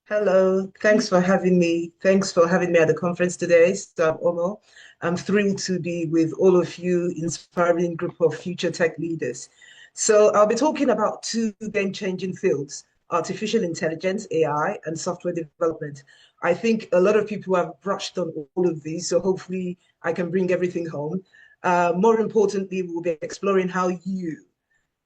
Hello, thanks for having me. Thanks for having me at the conference today, Sir Ommo. I'm thrilled to be with all of you, inspiring group of future tech leaders. So I'll be talking about two game-changing fields, artificial intelligence, AI, and software development. I think a lot of people have brushed on all of these, so hopefully I can bring everything home. More importantly, we'll be exploring how you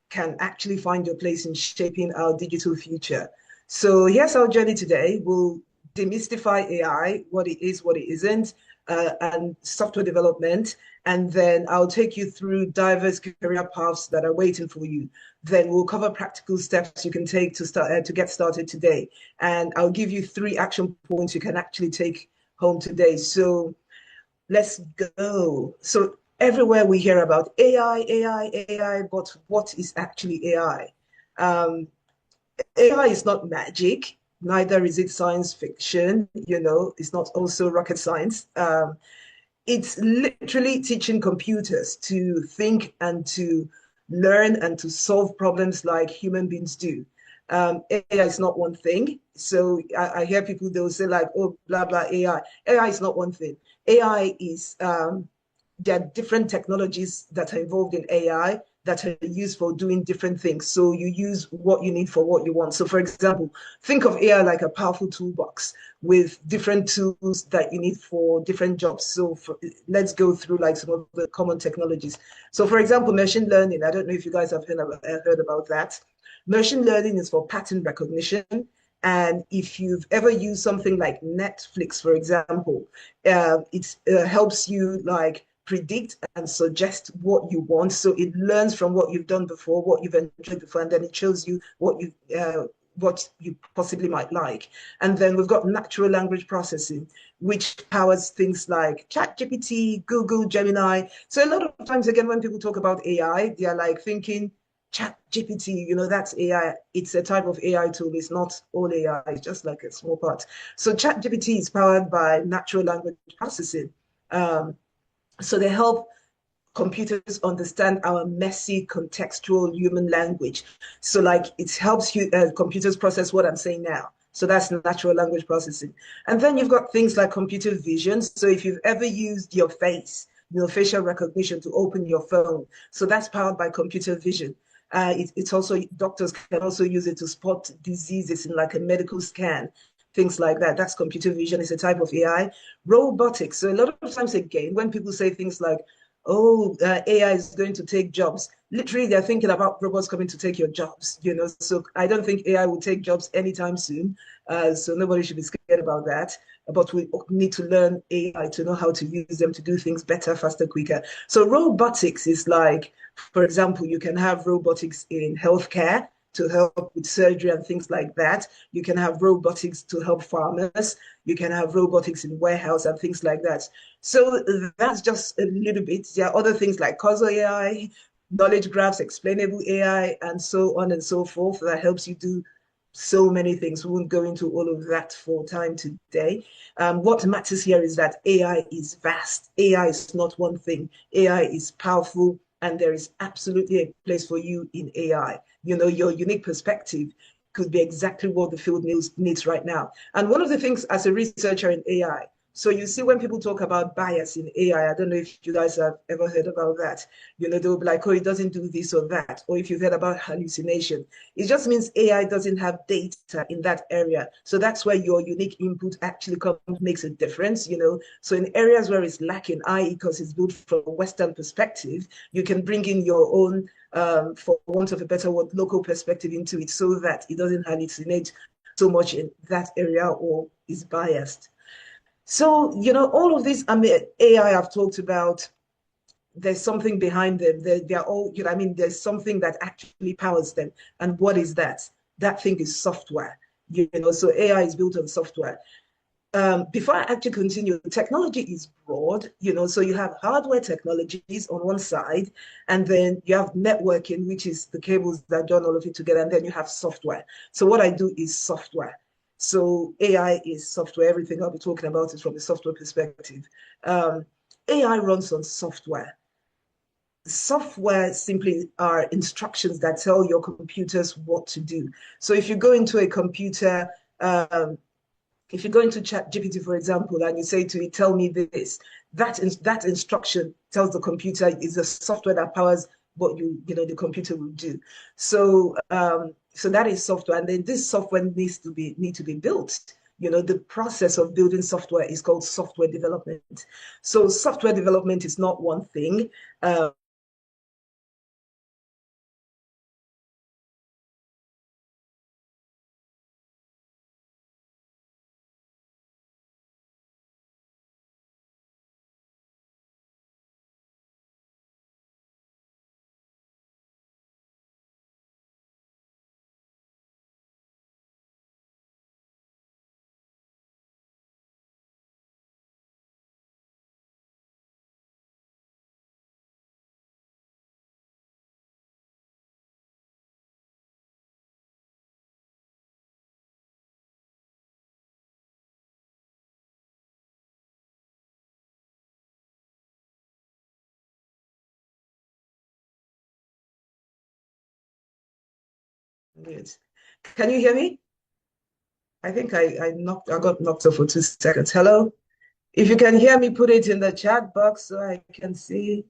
can actually find your place in shaping our digital future. So here's our journey today. We'll demystify AI, what it is, what it isn't, and software development. And then I'll take you through diverse career paths that are waiting for you. Then we'll cover practical steps you can take to start to get started today. And I'll give you three action points you can actually take home today. So let's go. So everywhere we hear about AI, AI, AI, but what is actually AI? Um, AI is not magic, neither is it science fiction, it's not also rocket science. It's literally teaching computers to think and to learn and to solve problems like human beings do. AI is not one thing. So I hear people, they'll say like, oh, blah, blah, AI. AI is not one thing. AI is, there are different technologies that are involved in AI that are used for doing different things. So you use what you need for what you want. So for example, think of AI like a powerful toolbox with different tools that you need for different jobs. So let's go through like some of the common technologies. So for example, machine learning. I don't know if you guys have heard about that. Machine learning is for pattern recognition. And if you've ever used something like Netflix, for example, it helps you like predict and suggest what you want. So it learns from what you've done before, what you've enjoyed before, and then it shows you what you possibly might like. And then we've got natural language processing, which powers things like ChatGPT, Google, Gemini. So a lot of times, again, when people talk about AI, they are like thinking ChatGPT, that's AI. It's a type of AI tool. It's not all AI, it's just like a small part. So ChatGPT is powered by natural language processing. So they help computers understand our messy contextual human language. So like it helps you computers process what I'm saying now. So that's natural language processing. And then you've got things like computer vision. So if you've ever used your face, facial recognition to open your phone, so that's powered by computer vision. It's also doctors can also use it to spot diseases in like a medical scan, things like that. That's computer vision. It's a type of AI. Robotics. So a lot of times, again, when people say things like, "Oh, AI is going to take jobs," literally they're thinking about robots coming to take your jobs. So I don't think AI will take jobs anytime soon. So nobody should be scared about that. But we need to learn AI to know how to use them to do things better, faster, quicker. So robotics is like, for example, you can have robotics in healthcare to help with surgery and things like that. You can have robotics to help farmers. You can have robotics in warehouse and things like that. So that's just a little bit. There are other things like causal AI, knowledge graphs, explainable AI, and so on and so forth that helps you do so many things. We won't go into all of that for time today. What matters here is that AI is vast. AI is not one thing. AI is powerful, and there is absolutely a place for you in AI. Your unique perspective could be exactly what the field needs right now. And one of the things as a researcher in AI, so you see when people talk about bias in AI, I don't know if you guys have ever heard about that. They'll be like, oh, it doesn't do this or that. Or if you've heard about hallucination, it just means AI doesn't have data in that area. So that's where your unique input actually comes, makes a difference. So in areas where it's lacking, i.e., because it's built from a Western perspective, you can bring in your own, for want of a better word, local perspective into it so that it doesn't hallucinate so much in that area or is biased. So, all of this, I mean, AI I've talked about, there's something behind them. They're all, there's something that actually powers them. And what is that? That thing is software. So AI is built on software. Before I actually continue, technology is broad. So you have hardware technologies on one side, and then you have networking, which is the cables that join all of it together, and then you have software. So what I do is software. So AI is software. Everything I'll be talking about is from a software perspective. AI runs on software. Software simply are instructions that tell your computers what to do. So if you go into a computer, If you go into ChatGPT, for example, and you say to it, tell me this, that instruction tells the computer is the software that powers what the computer will do. So so that is software, and then this software need to be built. The process of building software is called software development. So software development is not one thing. Yes. Can you hear me? I think I got knocked off for 2 seconds. Hello? If you can hear me, put it in the chat box so I can see.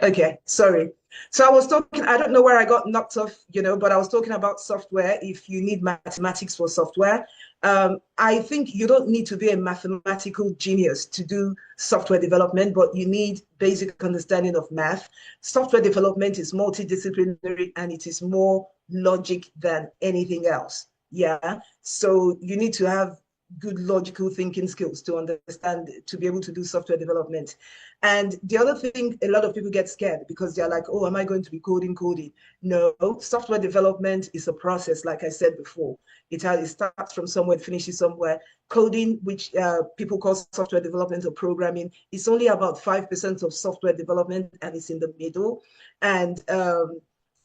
Okay, sorry. So I was talking, I don't know where I got knocked off, but I was talking about software. If you need mathematics for software, I think you don't need to be a mathematical genius to do software development, but you need basic understanding of math. Software development is multidisciplinary and it is more logic than anything else. Yeah. So you need to have good logical thinking skills to understand, to be able to do software development. And the other thing, a lot of people get scared because they're like, oh, am I going to be coding? No, software development is a process, like I said before. It starts from somewhere, it finishes somewhere. Coding, which people call software development or programming, is only about 5% of software development and it's in the middle. And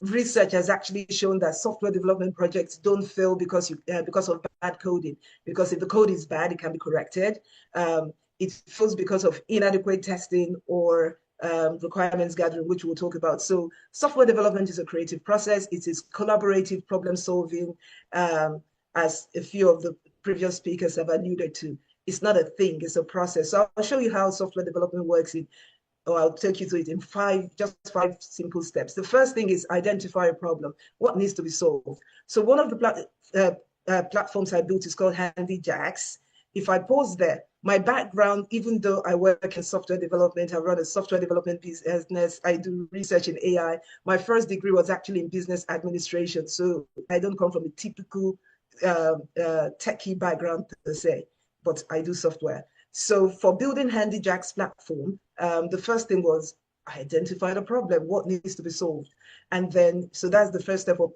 research has actually shown that software development projects don't fail because of bad coding. Because if the code is bad, it can be corrected. It fails because of inadequate testing or requirements gathering, which we'll talk about. So software development is a creative process. It is collaborative problem solving, as a few of the previous speakers have alluded to. It's not a thing, it's a process. So I'll show you how software development works or I'll take you through it in just five simple steps. The first thing is identify a problem. What needs to be solved? So one of the platforms I built is called HandyJax. If I pause there, my background, even though I work in software development, I run a software development business, I do research in AI. My first degree was actually in business administration. So I don't come from a typical techie background per se, but I do software. So for building HandyJack's platform, the first thing was identify the problem, what needs to be solved. And then, so that's the first step of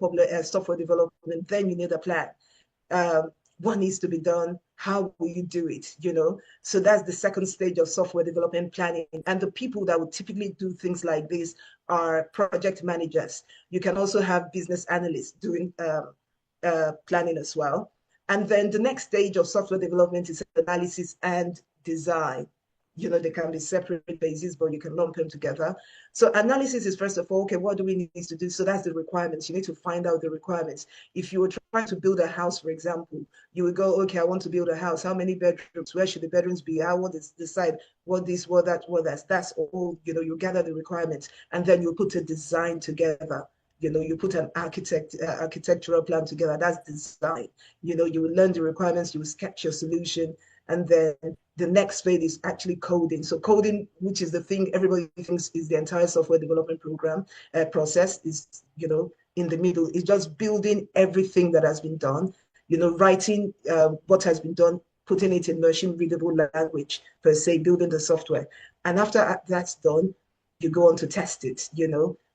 software development. Then you need a plan. What needs to be done? How will you do it? So that's the second stage of software development planning. And the people that would typically do things like this are project managers. You can also have business analysts doing planning as well. And then the next stage of software development is analysis and design. They can be separate phases, but you can lump them together. So analysis is first of all, okay, what do we need to do? So that's the requirements. You need to find out the requirements. If you were trying to build a house, for example, you would go, okay, I want to build a house. How many bedrooms? Where should the bedrooms be? How would it decide what this, what that, what that? That's all, you gather the requirements and then you put a design together. You put an architectural plan together. That's design. You will learn the requirements, you will sketch your solution, and then the next phase is actually coding. So coding, which is the thing everybody thinks is the entire software development program process, is in the middle. It's just building everything that has been done. Writing what has been done, putting it in machine readable language per se, building the software. And after that's done, you go on to test it.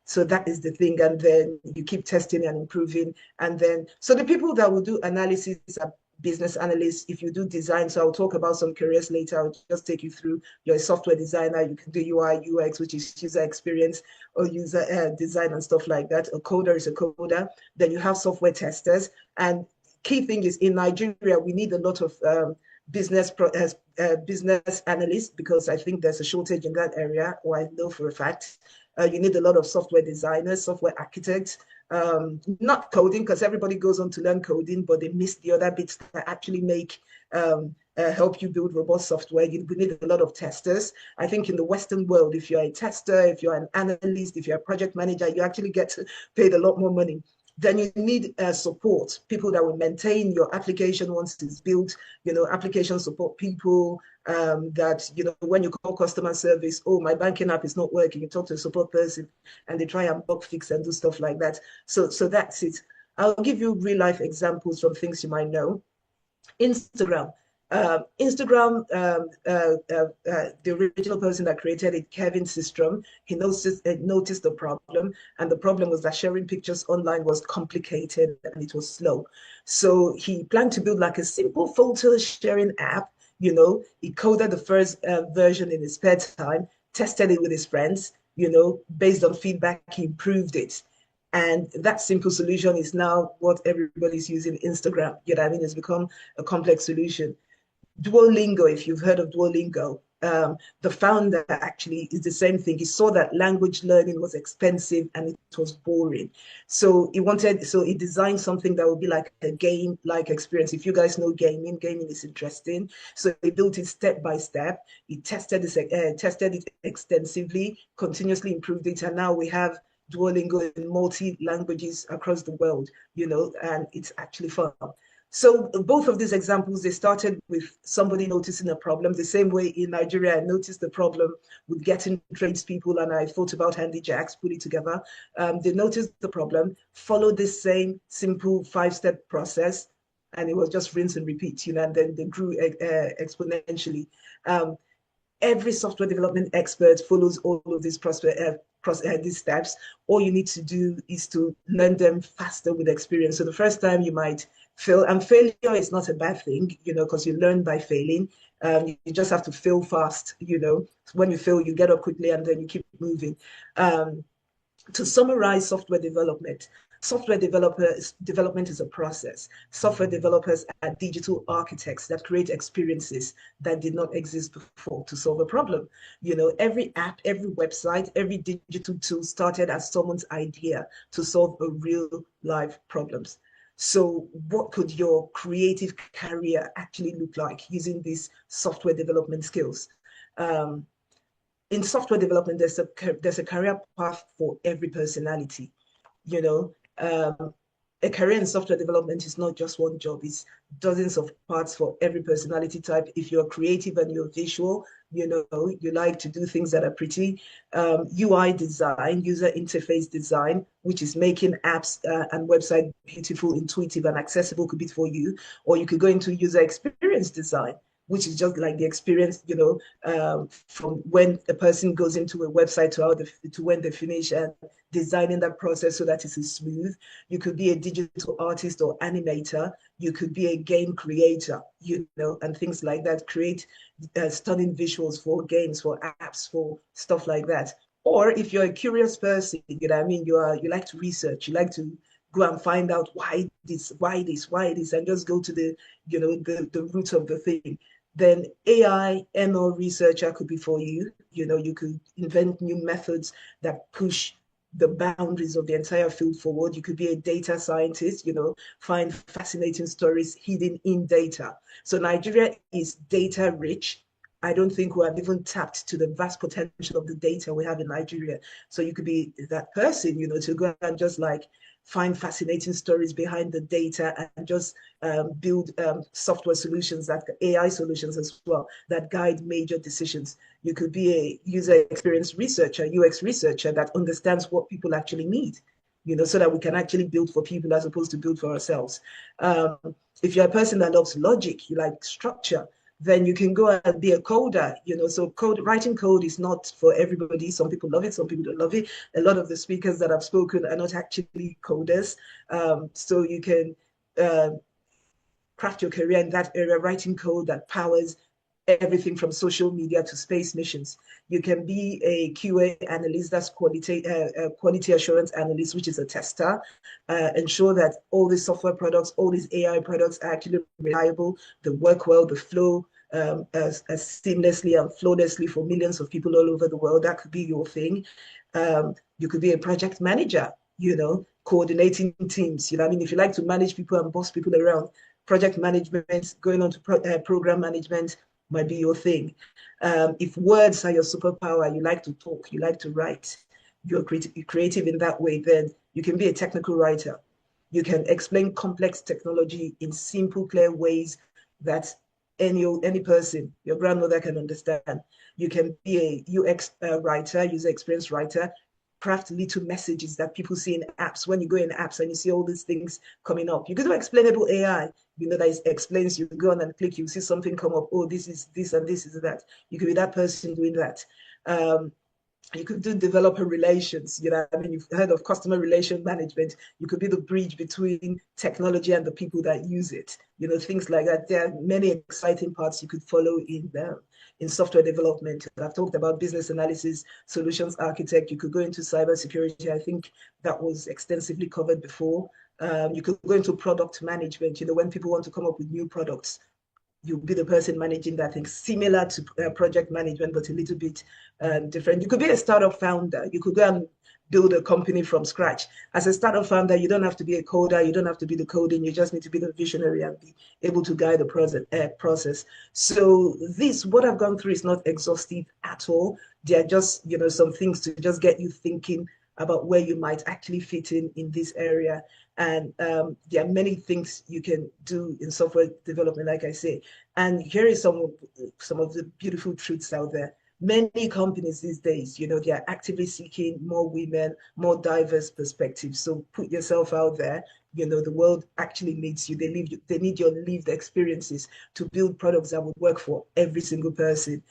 So that is the thing. And then you keep testing and improving. And then, so the people that will do analysis are business analysts. If you do design, so I'll talk about some careers later. I'll just take you through. You're a software designer. You can do UI, UX, which is user experience or user design and stuff like that. A coder is a coder. Then you have software testers. And key thing is in Nigeria, we need a lot of business analysts because I think there's a shortage in that area, or I know for a fact. You need a lot of software designers, software architects, not coding because everybody goes on to learn coding, but they miss the other bits that actually make help you build robust software. We need a lot of testers. I think in the Western world, if you're a tester, if you're an analyst, if you're a project manager, you actually get paid a lot more money. Then you need support, people that will maintain your application once it's built, application support people that, when you call customer service, oh, my banking app is not working, you talk to a support person and they try and bug fix and do stuff like that. So that's it. I'll give you real life examples from things you might know. Instagram. Instagram, the original person that created it, Kevin Systrom, he noticed the problem, and the problem was that sharing pictures online was complicated and it was slow. So he planned to build like a simple photo sharing app. He coded the first version in his spare time, tested it with his friends. Based on feedback, he improved it. And that simple solution is now what everybody's using Instagram. You know what I mean? It's become a complex solution. Duolingo, if you've heard of Duolingo, the founder actually is the same thing. He saw that language learning was expensive and it was boring. So he designed something that would be like a game-like experience. If you guys know gaming is interesting. So he built it step by step. He tested it extensively, continuously improved it, and now we have Duolingo in multi-languages across the world, and it's actually fun. So both of these examples, they started with somebody noticing a problem. The same way in Nigeria, I noticed the problem with getting tradespeople, and I thought about Handy Jacks, put it together. They noticed the problem, followed this same simple 5-step process, and it was just rinse and repeat, and then they grew exponentially. Every software development expert follows all of these these steps. All you need to do is to learn them faster with experience. So the first time you might fail, and failure is not a bad thing, because you learn by failing. You just have to fail fast. When you fail, you get up quickly and then you keep moving. To summarize software development is a process. Software developers are digital architects that create experiences that did not exist before to solve a problem. Every app, every website, every digital tool started as someone's idea to solve a real life problems. So what could your creative career actually look like using these software development skills? In software development, there's a career path for every personality. You know, a career in software development is not just one job, it's dozens of parts for every personality type. If you're creative and you're visual, you like to do things that are pretty. UI design, user interface design, which is making apps and website beautiful, intuitive, and accessible, could be for you. Or you could go into user experience design, which is just like the experience, from when a person goes into a website to when they finish, and designing that process so that it's smooth. You could be a digital artist or animator. You could be a game creator, and things like that. Create stunning visuals for games, for apps, for stuff like that. Or if you're a curious person, you like to research, you like to go and find out why this, and just go to the root of the thing. Then AI, ML researcher could be for you. You could invent new methods that push the boundaries of the entire field forward. You could be a data scientist, find fascinating stories hidden in data. So Nigeria is data rich. I don't think we have even tapped to the vast potential of the data we have in Nigeria. So you could be that person, to go and just find fascinating stories behind the data and just build software solutions, AI solutions as well, that guide major decisions. You could be a user experience researcher, UX researcher that understands what people actually need, so that we can actually build for people as opposed to build for ourselves. If you're a person that loves logic, you like structure, then you can go and be a coder, so writing code is not for everybody. Some people love it, some people don't love it. A lot of the speakers that I've spoken are not actually coders. So you can craft your career in that area, writing code that powers everything from social media to space missions. You can be a QA analyst, that's quality assurance analyst, which is a tester. Ensure that all these software products, all these AI products are actually reliable, they work well, they flow as seamlessly and flawlessly for millions of people all over the world. That could be your thing. You could be a project manager, coordinating teams. If you like to manage people and boss people around, project management, going on to program management might be your thing. If words are your superpower, you like to talk, you like to write, you're creative in that way, then you can be a technical writer. You can explain complex technology in simple, clear ways that any person, your grandmother can understand. You can be a UX writer, user experience writer, craft little messages that people see in apps. When you go in apps and you see all these things coming up, you could do explainable AI. You know that it explains. You go on and click, you see something come up. Oh, this is this and this is that. You could be that person doing that. Um, you could do developer relations. You know, I mean, you've heard of customer relation management. You could be the bridge between technology and the people that use it. You know, things like that. There are many exciting parts you could follow in software development. I've talked about business analysis, solutions architect. You could go into cybersecurity. I think that was extensively covered before. You could go into product management. You know, when people want to come up with new products, you'll be the person managing that thing, similar to project management, but a little bit different. You could be a startup founder. You could go and build a company from scratch. As a startup founder, you don't have to be a coder. You don't have to be the coding. You just need to be the visionary and be able to guide the process. So what I've gone through is not exhaustive at all. They are just, you know, some things to just get you thinking about where you might actually fit in this area. And there are many things you can do in software development, like I say. And here is some of the beautiful truths out there. Many companies these days, you know, they are actively seeking more women, more diverse perspectives. So put yourself out there. You know, the world actually needs you. They need your lived experiences to build products that would work for every single person.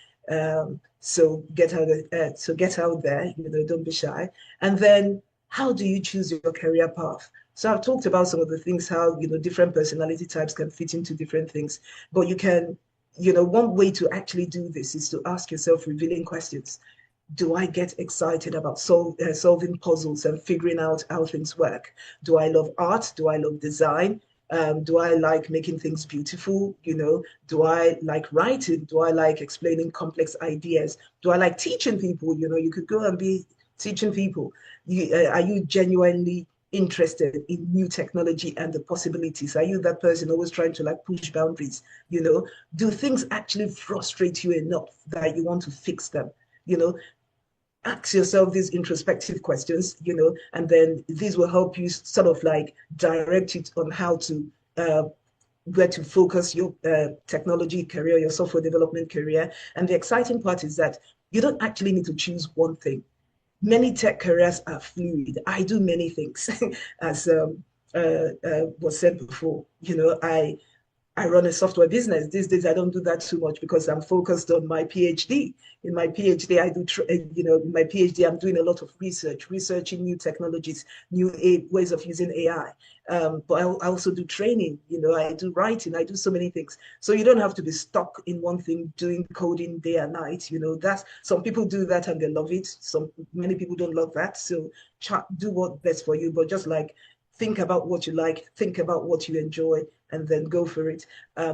So get out there. You know, don't be shy. And then, how do you choose your career path? So I've talked about some of the things, how, you know, different personality types can fit into different things, but you can, you know, one way to actually do this is to ask yourself revealing questions. Do I get excited about solving puzzles and figuring out how things work? Do I love art? Do I love design? Do I like making things beautiful? You know, do I like writing? Do I like explaining complex ideas? Do I like teaching people? You know, you could go and be teaching people. Are you genuinely interested in new technology and the possibilities? Are you that person always trying to like push boundaries? You know, do things actually frustrate you enough that you want to fix them? You know, ask yourself these introspective questions, you know, and then these will help you sort of like direct it on how to where to focus your technology career, your software development career. And the exciting part is that you don't actually need to choose one thing. Many tech careers are fluid. I do many things, as was said before. You know, I run a software business. These days, I don't do that too much because I'm focused on my PhD. In my PhD, you know, in my PhD, I'm doing a lot of research, researching new technologies, new ways of using AI. But I also do training, you know, I do writing, I do so many things. So you don't have to be stuck in one thing, doing coding day and night. You know, that's some people do that and they love it. Many people don't love that. So do what's best for you, but just like think about what you like, think about what you enjoy, and then go for it.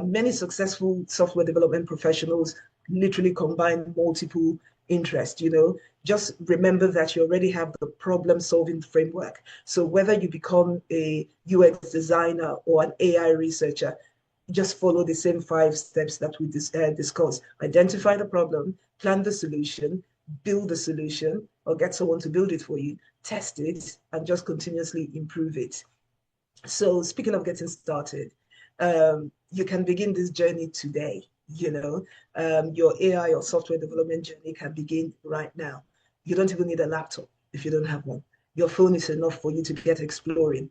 Many successful software development professionals literally combine multiple interests, you know. Just remember that you already have the problem solving framework. So whether you become a UX designer or an AI researcher, just follow the same 5 steps that we discussed. Identify the problem, plan the solution, build the solution, or get someone to build it for you, test it, and just continuously improve it. So speaking of getting started, you can begin this journey today. You know, your AI or software development journey can begin right now. You don't even need a laptop if you don't have one. Your phone is enough for you to get exploring.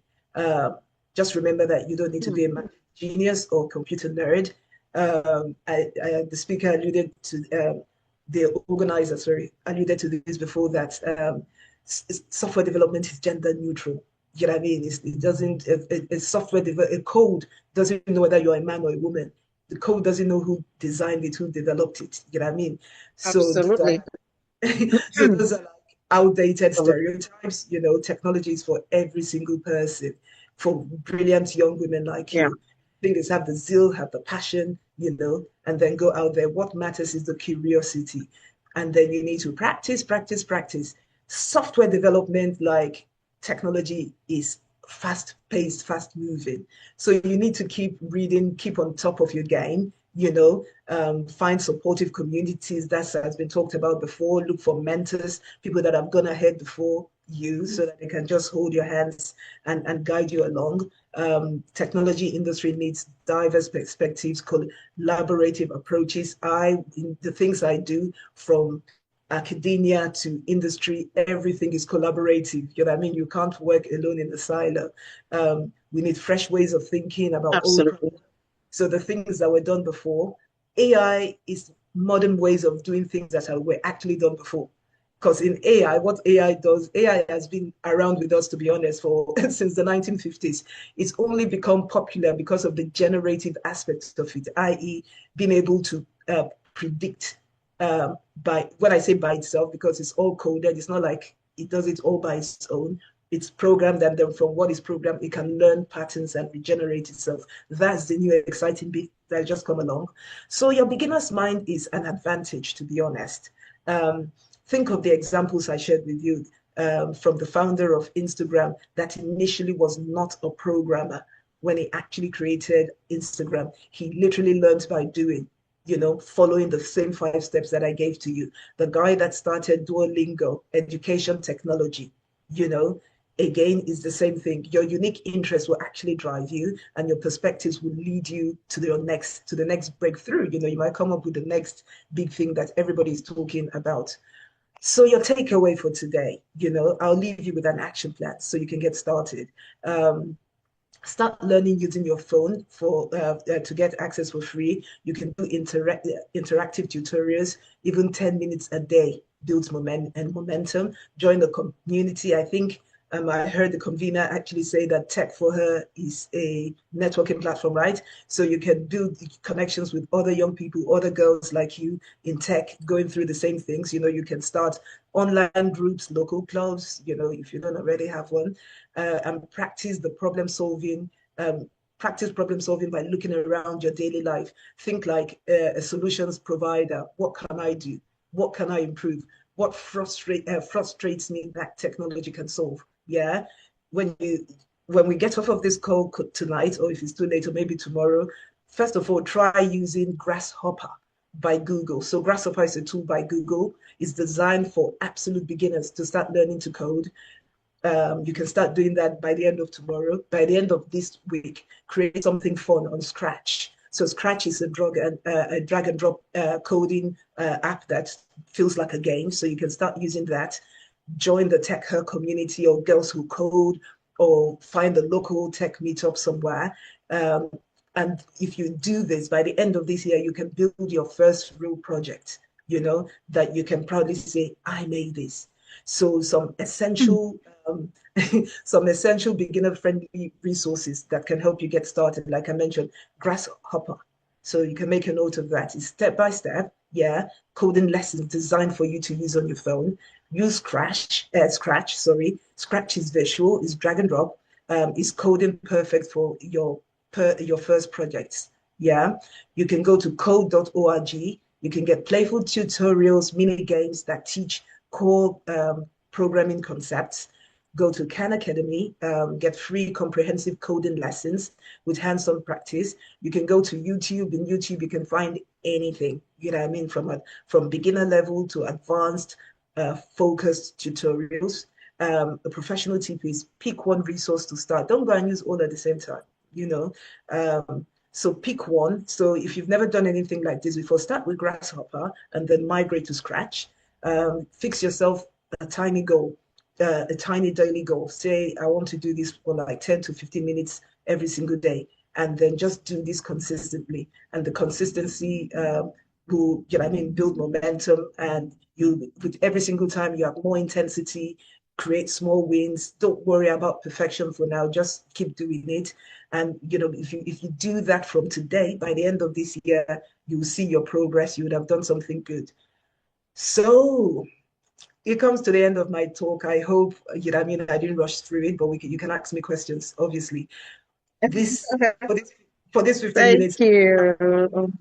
Just remember that you don't need to be a genius or computer nerd. The speaker alluded to, the organizer, sorry, alluded to this before, that software development is gender neutral. You know what I mean? It doesn't, a code doesn't know whether you're a man or a woman. The code doesn't know who designed it, who developed it. You know what I mean? So, Absolutely. so those are like outdated stereotypes. You know, technology is for every single person, for brilliant young women like Yeah. you. Things have the zeal, have the passion, you know, and then go out there. What matters is the curiosity. And then you need to practice, practice, practice. Software development, like technology, is fast paced, fast moving. So you need to keep reading, keep on top of your game, you know, find supportive communities that has been talked about before, look for mentors, people that have gone ahead before you so that they can just hold your hands and guide you along. Technology industry needs diverse perspectives, collaborative approaches. In the things I do, from academia to industry, everything is collaborative. You know what I mean? You can't work alone in the silo. We need fresh ways of thinking about old Absolutely. problems. So the things that were done before, AI is modern ways of doing things that were actually done before. Because in AI, what AI does, AI has been around with us, to be honest, for since the 1950s. It's only become popular because of the generative aspects of it, i.e., being able to predict by when I say by itself, because it's all coded, it's not like it does it all by its own. It's programmed, and then from what is programmed, it can learn patterns and regenerate itself. That's the new exciting bit that just come along. So your beginner's mind is an advantage, to be honest. Think of the examples I shared with you from the founder of Instagram that initially was not a programmer when he actually created Instagram. He literally learned by doing, you know, following the same 5 steps that I gave to you. The guy that started Duolingo, education technology, you know, again, is the same thing. Your unique interests will actually drive you, and your perspectives will lead you to the next breakthrough. You know, you might come up with the next big thing that everybody is talking about. So your takeaway for today, you know, I'll leave you with an action plan so you can get started. Um, Start learning using your phone to get access for free. You can do interactive tutorials. Even 10 minutes a day builds momentum. Join the community. I think I heard the convener actually say that TechForHer is a networking platform, right? So you can build connections with other young people, other girls like you in tech going through the same things. You know, you can start online groups, local clubs, you know, if you don't already have one, and practice problem solving by looking around your daily life. Think like a solutions provider. What can I do? What can I improve? What frustrates me that technology can solve? Yeah. When you when we get off of this call tonight, or if it's too late, or maybe tomorrow, first of all, try using Grasshopper by Google. So Grasshopper is a tool by Google. It's designed for absolute beginners to start learning to code. You can start doing that by the end of tomorrow. By the end of this week, create something fun on Scratch. So Scratch is a drag and drop coding app that feels like a game. So you can start using that. Join the TechHer community or Girls Who Code, or find a local tech meetup somewhere. Um, and if you do this, by the end of this year, you can build your first real project, you know, that you can proudly say, I made this. So um, some essential beginner-friendly resources that can help you get started. Like I mentioned, Grasshopper. So you can make a note of that. It's step by step, yeah, coding lessons designed for you to use on your phone. Use Scratch, sorry. Scratch is visual, is drag and drop, is coding perfect for your first projects. Yeah. You can go to code.org. You can get playful tutorials, mini games that teach core programming concepts. Go to Khan Academy, get free comprehensive coding lessons with hands-on practice. You can go to YouTube. In YouTube, you can find anything, you know what I mean, from beginner level to advanced focused tutorials. A professional tip is pick one resource to start. Don't go and use all at the same time, you know. So pick one. So if you've never done anything like this before, start with Grasshopper and then migrate to Scratch. Fix yourself a tiny goal, a tiny daily goal. Say, I want to do this for like 10 to 15 minutes every single day. And then just do this consistently. And the consistency will, you know, I mean, build momentum. And you, with every single time, you have more intensity, create small wins. Don't worry about perfection for now. Just keep doing it. And you know, if you do that from today, by the end of this year, you will see your progress. You would have done something good. So it comes to the end of my talk. I hope, you know, I mean, I didn't rush through it, but you can ask me questions, obviously. This for this for this 15 Thank minutes, you.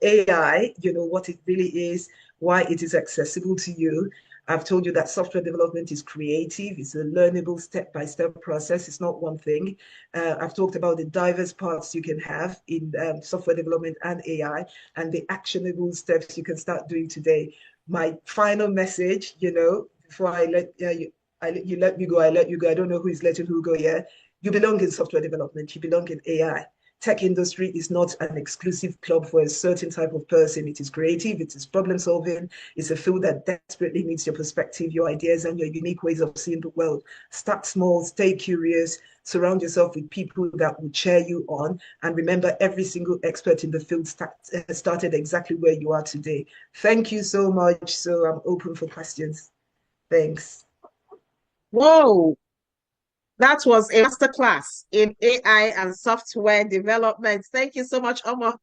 AI, you know, what it really is, why it is accessible to you. I've told you that software development is creative. It's a learnable step-by-step process. It's not one thing. I've talked about the diverse paths you can have in software development and AI and the actionable steps you can start doing today. My final message, before I let you let me go, I let you go. I don't know who is letting who go. Yeah, you belong in software development. You belong in AI. Tech industry is not an exclusive club for a certain type of person. It is creative, it is problem solving, it's a field that desperately needs your perspective, your ideas, and your unique ways of seeing the world. Start small, stay curious, surround yourself with people that will cheer you on. And remember, every single expert in the field started exactly where you are today. Thank you so much. So I'm open for questions. Thanks. Whoa, that was a masterclass in AI and software development. Thank you so much, Omar.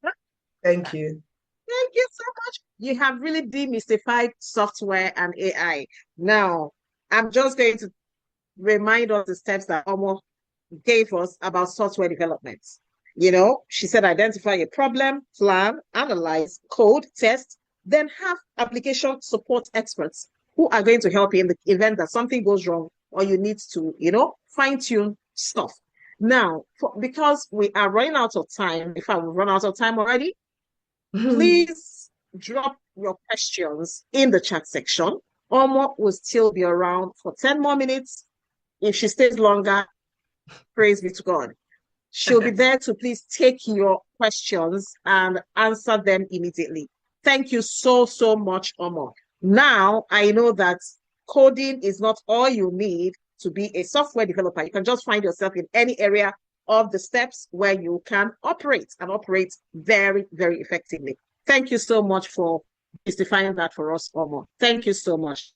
Thank you. Thank you so much. You have really demystified software and AI. Now, I'm just going to remind us the steps that Omar gave us about software development. She said identify a problem, plan, analyze, code, test, then have application support experts who are going to help you in the event that something goes wrong or you need to, fine tune stuff. Now, because we are running out of time, if I will run out of time already, please drop your questions in the chat section. Omo will still be around for 10 more minutes. If she stays longer, praise be to God. She'll be there to please take your questions and answer them immediately. Thank you so, so much, Omo. Now, I know that coding is not all you need to be a software developer. You can just find yourself in any area of the steps where you can operate and operate very, very effectively. Thank you so much for justifying that for us, Omo. Thank you so much.